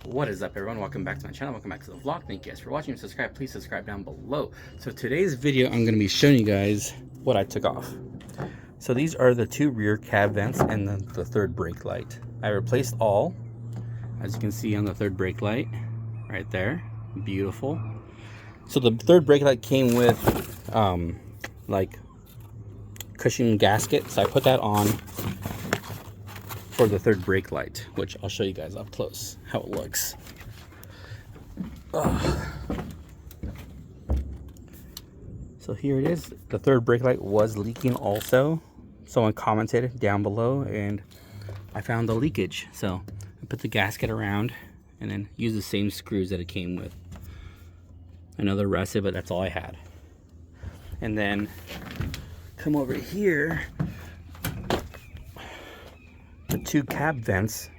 What is up, everyone? Welcome back to my channel. Welcome back to the vlog. Thank you guys for watching. Subscribe, please subscribe down below. So today's video, I'm going to be showing you guys what I took off. So these are the two rear cab vents and then the third brake light. I replaced all, as you can see on the third brake light right there. Beautiful. So the third brake light came with like cushion gasket, so I put that on for the third brake light, which I'll show you guys up close how it looks. So here it is. The third brake light was leaking also. Someone commented down below and I found the leakage, so I put the gasket around and then used the same screws that it came with. I know the rest of it, that's all I had. And then come over here, the two cab vents,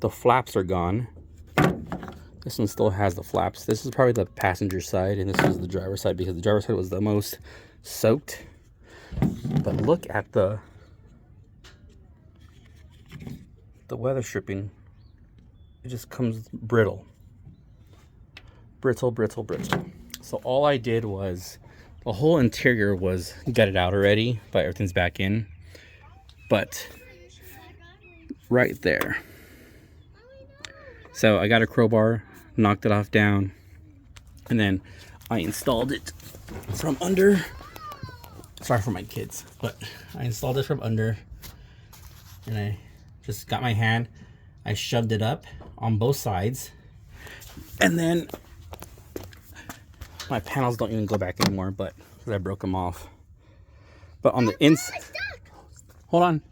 the flaps are gone. This one still has the flaps. This is probably the passenger side and this is the driver's side because the driver's side was the most soaked. But look at the weather stripping. It just comes brittle. Brittle. So all I did was, the whole interior was gutted out already, but everything's back in. But right there. So I got a crowbar, knocked it off down, and then I installed it from under. Sorry for my kids, but I installed it from under, and I just got my hand, I shoved it up on both sides, and then my panels don't even go back anymore, but because I broke them off. But on the inside, hold on.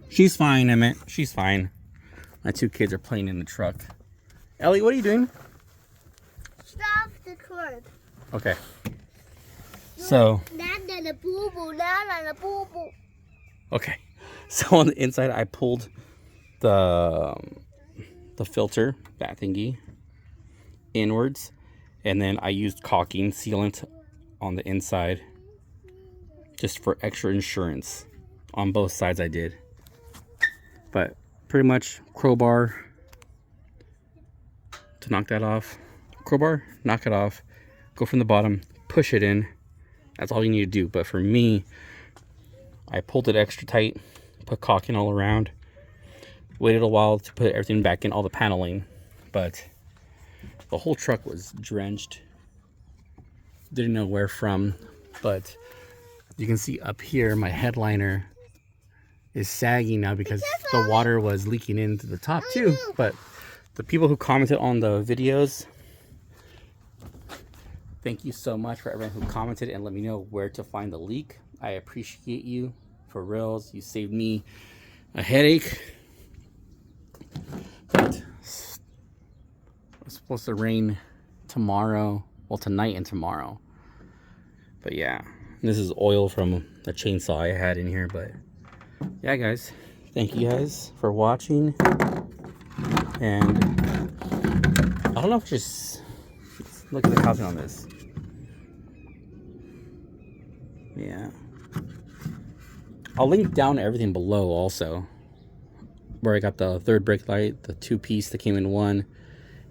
She's fine, Emmett. She's fine. My two kids are playing in the truck. Ellie, what are you doing? Stop the truck. Okay. So. Okay. So on the inside, I pulled the filter, that thingy, inwards, and then I used caulking sealant on the inside, just for extra insurance. On both sides, I did. But pretty much crowbar to knock that off. Crowbar, knock it off, go from the bottom, push it in. That's all you need to do. But for me, I pulled it extra tight, put caulking all around, waited a while to put everything back in, all the paneling. But the whole truck was drenched. Didn't know where from, but you can see up here my headliner is sagging now because the water was leaking into the top too. But the people who commented on the videos, thank you so much for everyone who commented and let me know where to find the leak. I appreciate you, for reals. You saved me a headache. But it's supposed to rain tomorrow, well, tonight and tomorrow. But yeah, this is oil from the chainsaw I had in here. But yeah, guys, thank you guys for watching. And I don't know if just look at the copy on this. Yeah, I'll link down everything below also, where I got the third brake light, the two-piece that came in one.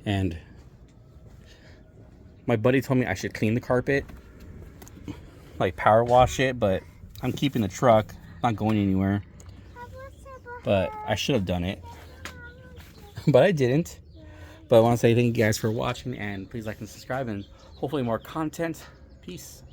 And my buddy told me I should clean the carpet, like power wash it, but I'm keeping the truck, not going anywhere. But I should have done it, but I didn't. But I want to say thank you guys for watching, and please like and subscribe, and hopefully more content. Peace.